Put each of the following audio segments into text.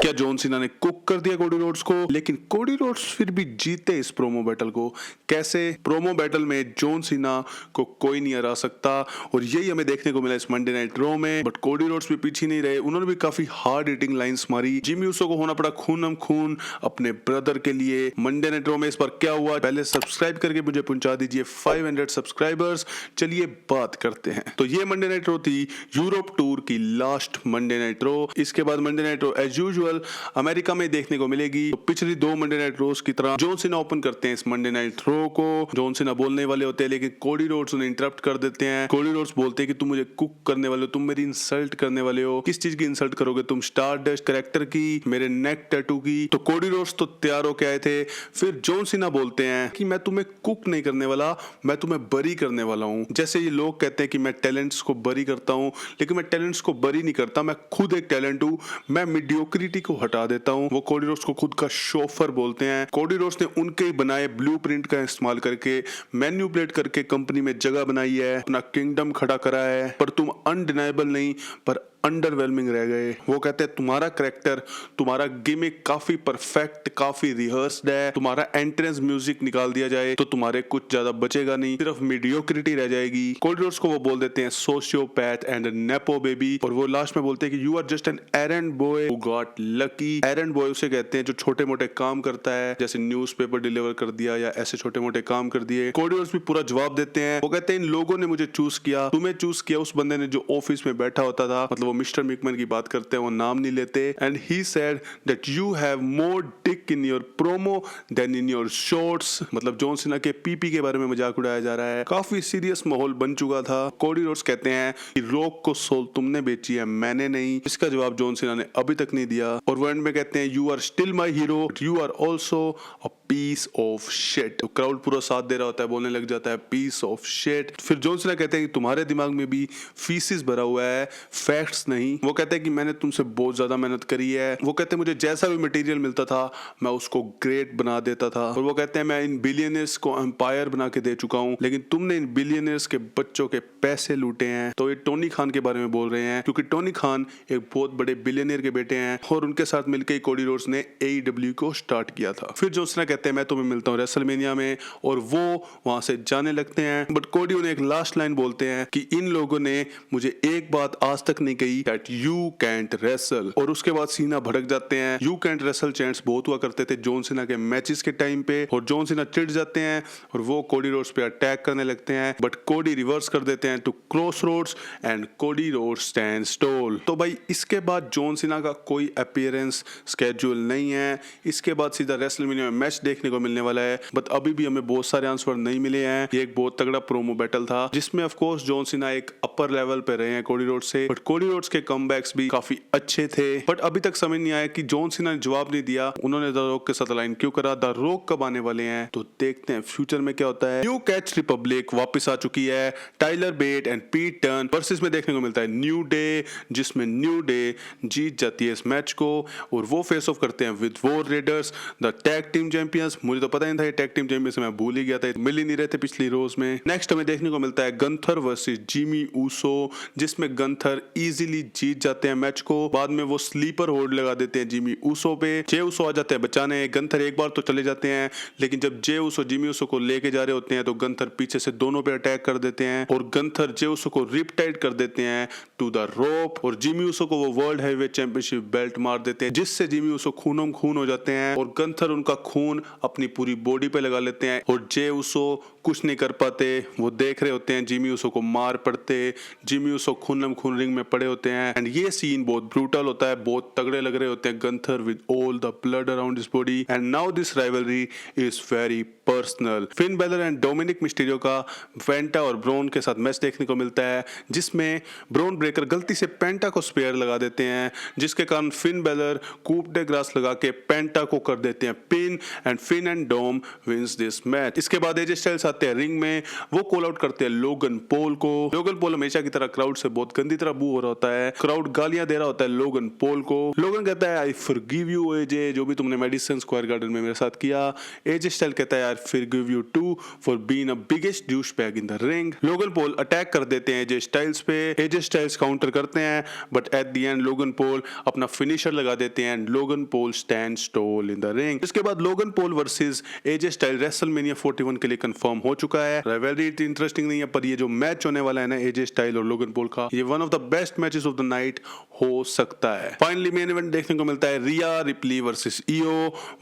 क्या John Cena ने cook कर दिया कोडी रोड्स को? लेकिन कोडी रोड्स फिर भी जीते इस प्रोमो बैटल को। कैसे? प्रोमो बैटल में जॉन सीना को कोई नहीं हरा सकता और यही हमें देखने को मिला इस मंडे नाइट रॉ में। बट कोडी रोड्स भी पीछे नहीं रहे, उन्होंने भी काफी हार्ड हिटिंग लाइंस मारी। जिमी ऊसो को होना पड़ा खूनम खून अपने ब्रदर के लिए। मंडे नाइट रॉ में इस बार क्या हुआ, पहले सब्सक्राइब करके मुझे पहुंचा दीजिए 500 सब्सक्राइबर्स। चलिए बात करते हैं। तो ये मंडे नाइट रॉ थी यूरोप टूर की लास्ट मंडे नाइट रॉ। इसके बाद Monday night Raw as usual America में देखने को मिलेगी। तो पिछली दो मंडे नाइट रोज की तरह जॉन सीना ओपन करते हैं इस मंडे नाइट रॉ को। जॉन सीना बोलने वाले होते हैं लेकिन कोडी रोड्स उन्हें इंटरप्ट कर देते हैं। कोडी रोड्स बोलते हैं कि तुम मुझे कुक करने वाले हो, तुम मेरी इंसल्ट करने वाले हो। किस चीज की इंसल्ट करोगे तुम? स्टारडस्ट कैरेक्टर की, मेरे नेक टैटू की। तो कोडी रोड्स तो तैयार होके आए थे। फिर जॉन सीना बोलते हैं कि मैं तुम्हें कुक नहीं करने वाला, मैं तुम्हें बरी करने वाला हूं। जैसे ये लोग कहते हैं कि मैं टैलेंट्स को बरी करता हूं, लेकिन मैं टैलेंट्स को बरी नहीं करता, मैं खुद एक टैलेंट हूं। मैं मीडियोक्रिटी को हटा देता हूं। वो कोडी रोड्स को खुद का शोफर बोलते हैं। कोडी रोड्स ने उनके ही बनाए ब्लूप्रिंट का इस्तेमाल करके मैन्युपुलेट करके कंपनी में जगह बनाई है, अपना किंगडम खड़ा करा है। पर तुम अनडिनाइबल नहीं पर अंडरवेलमिंग रह गए। वो कहते हैं तुम्हारा कैरेक्टर, तुम्हारा गिमिक काफी परफेक्ट, काफी रिहर्स्ड है। तुम्हारा एंट्रेंस म्यूजिक निकाल दिया जाए तो तुम्हारे कुछ ज्यादा बचेगा नहीं, सिर्फ मीडियोक्रिटी रह जाएगी। कोडी रोड्स को वो बोल देते हैं सोशियोपैथ एंड नेपो बेबी। और वो लास्ट में बोलते हैं कि you are just an errand boy who got lucky. Errand boy उसे कहते हैं जो छोटे मोटे काम करता है, जैसे न्यूज़पेपर डिलीवर कर दिया या ऐसे छोटे मोटे काम कर दिए। कोडी रोड्स भी पूरा जवाब देते हैं। वो कहते हैं इन लोगों ने मुझे चूज किया, तुम्हें चूज किया उस बंदे ने जो ऑफिस में बैठा होता था। मतलब मिस्टर मिकमैन की बात करते हैं, वो नाम नहीं लेते। And he said that you have more dick in your promo than in your shorts. मतलब जॉन सीना के पीपी के बारे में मजाक उड़ाया जा रहा है। काफी सीरियस माहौल बन चुका था। कोडी रोड्स कहते हैं कि रॉक को सोल तुमने बेची है, मैंने नहीं। इसका जवाब जॉन सीना ने अभी तक नहीं दिया। और वो एंड में कहते हैं you are still my hero, you are also a piece of shit. तो क्राउड पूरा साथ दे रहा होता है, बोलने लग जाता है पीस ऑफ शिट। फिर जॉन सीना कहते हैं कि तुम्हारे दिमाग में भी फीसिस भरा हुआ है, फैक्ट्स नहीं। वो कहते हैं कि मैंने तुमसे बहुत ज्यादा मेहनत करी है। वो कहते हैं मुझे जैसा भी मटेरियल मिलता था मैं उसको ग्रेट बना देता था। और वो कहते हैं मैं इन बिलियनर्स को एम्पायर बना के दे चुका हूं, लेकिन तुमने इन बिलियनर्स के बच्चों के पैसे लूटे हैं। तो ये टोनी खान के बारे में बोल रहे हैं, क्योंकि टोनी खान एक बहुत बड़े बिलियनियर के बेटे हैं और उनके साथ मिलकर कोडी रोड्स ने AEW को स्टार्ट किया था। फिर जॉन सीना कहते हैं मैं तुम्हें मिलता हूँ रेसलमेनिया में, और वो वहां से जाने लगते हैं। बट कोडी उन्हें एक लास्ट लाइन बोलते हैं कि इन लोगों ने मुझे एक बात आज तक नहीं कही, दैट यू कैंट रेसल। और उसके बाद सीना भड़क जाते हैं। यू कैंट रेसल चैंट्स बहुत हुआ करते थे जॉन सीना के मैचेस के टाइम पे, और जॉन सीना चिढ़ जाते हैं और वो कोडी रोड्स पे अटैक करने लगते हैं। बट कोडी रिवर्स कर देते हैं to Cross Rhodes and Cody Rhodes stands tall. तो भाई इसके बाद जॉन सीना का कोई अपीयरेंस स्केड्यूल नहीं है। इसके बाद सीधा रेसलमेनिया में मैच देखने को मिलने वाला है। बट अभी भी हमें बहुत सारे आंसर नहीं मिले हैं। ये एक बहुत तगड़ा प्रोमो बैटल था जिसमें ऑफ कोर्स जॉन सीना एक अपर लेवल पे रहे हैं कोडी रोड्स से। बट कोडी रोड्स के कमबैक्स भी काफी अच्छे थे। बट अभी तक समझ नहीं आया कि जॉन सीना ने जवाब नहीं दिया, उन्होंने द रॉक के साथ अलाइन क्यों करा। द रॉक कब आने वाले हैं तो देखते हैं फ्यूचर में क्या होता है। न्यू कैच रिपब्लिक वापस आ चुकी है। टाइलर बेट एंड पीट टर्न वर्सेस में देखने को मिलता है न्यू डे, जिसमें न्यू डे जीत जाती है इस मैच को और वो फेस ऑफ करते हैं with war readers the tag team champions. मुझे तो पता नहीं था ये टैग टीम चैंपियंस, मैं भूल ही गया था, मिल ही नहीं रहे थे पिछली रोज में। नेक्स्ट हमें देखने को मिलता है गंथर वर्सेस जिमी ऊसो, जिसमें गंथर इजीली जीत जाते हैं मैच को। बाद में वो स्लीपर होल्ड लगा देते हैं जिमी ऊसो पे। जे ऊसो आ जाते हैं बचाने। गंथर एक बार तो चले जाते हैं, लेकिन जब जे ऊसो जिमी ऊसो को लेके जा रहे होते हैं तो गंथर पीछे से दोनों पे अटैक कर देते हैं और गंथर जे ऊसो को रिप टाइट कर देते हैं टू द रोप। और जिमी ऊसो को वो वर्ल्ड हैवीवेट चैंपियनशिप बेल्ट मार देते हैं, जिससे जिमी ऊसो खूनों खून हो जाते हैं और गंथर उनका खून अपनी पूरी बॉडी पे लगा लेते हैं। और जे ऊसो कुछ नहीं कर पाते, वो देख रहे होते हैं जिमी ऊसो को मार पड़ते। जिमी ऊसो खूनम खून रिंग में पड़े होते हैं एंड ये सीन बहुत ब्रूटल होता है, बहुत तगड़े लग रहे होते हैं Gunther with all the blood around his body. And now this rivalry is very personal. Finn Balor and Dominik Mysterio का पेंटा और ब्रॉन के साथ मैच देखने को मिलता है, जिसमें ब्रॉन ब्रेकर गलती से पेंटा को स्पेयर लगा देते हैं, जिसके कारण Finn Balor coup de grace लगा के पेंटा को कर देते हैं pin and Finn and Dom wins this match. इसके बाद एजे स्टाइल्स आते हैं रिंग में, वो कॉल आउट करते हैं लोगन पॉल को। लोगन पॉल हमेशा की तरह क्राउड से बहुत गंदी तरह बू हो रहा होता है, क्राउड गालियां दे रहा होता है लोगन पॉल को। लोगन कहता है आई फॉरगिव यू एजे, जो भी तुमने मेडिसन स्क्वायर गार्डन में मेरे साथ किया। एजे स्टाइल कहता है I forgive you too for being a biggest douchebag in the ring. Logan Paul attack कर देते हैं एजे स्टाइल्स पे, एजे स्टाइल्स काउंटर करते हैं, but at the end Logan Paul अपना फिनिशर लगा देते हैं and Logan Paul stands tall in the ring. इसके बाद Logan Paul versus AJ Style WrestleMania 41 के लिए कंफर्म हो चुका है। राइवलरी इतनी इंटरेस्टिंग नहीं है, पर ये जो मैच होने वाला है ना एजे स्टाइल और लोगन पॉल का, ये one of the best matches of the night हो सकता है। फाइनली मेन इवेंट देखने को मिलता है Rhea Ripley versus Iyo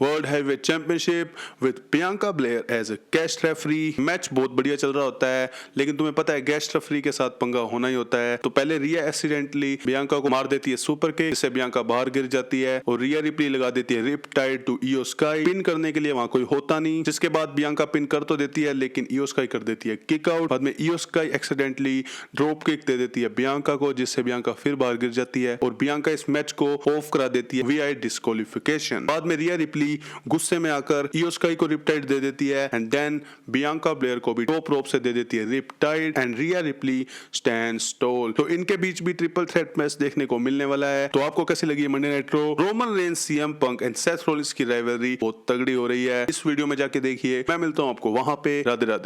world heavyweight championship with Bianca Belair as a guest referee. Match बहुत बढ़िया चल रहा होता है, लेकिन तुम्हें पता है गेस्ट रेफरी के साथ पंगा होना ही होता है। तो पहले रिया एक्सीडेंटली बियांका को मार देती है सुपर किक, जिससे बियांका बाहर गिर जाती है और रिया रिप्ली लगा देती है Riptide to Iyo Sky. Pin करने के लिए वहां कोई होता नहीं, जिसके बाद बियांका पिन कर तो देती है, लेकिन ईओ स्काई कर देती है किक आउट। बाद में Io Sky accidentally drop kick दे देती है बियांका को, जिससे बियांका फिर बाहर गिर जाती है और बियांका इस मैच को ऑफ करा देती है वीआई डिस्क्वालिफिकेशन। बाद में रिया रिप्ली गुस्से में आकर ईओ स्काई को रिप टाइड दे देती है एंड देन बियांका ब्लेयर को भी टॉप रोप से दे देती है Riptide and Rhea Ripley stands tall. तो इनके बीच भी ट्रिपल थ्रेट मैच देखने को मिलने वाला है। तो आपको कैसी लगी Monday night raw? Roman Reigns, CM Punk and Seth Rollins की राइवलरी बहुत तगड़ी हो रही है। इस वीडियो में जाके देखिए। मैं मिलता हूं आपको वहां पे। राधे राधे।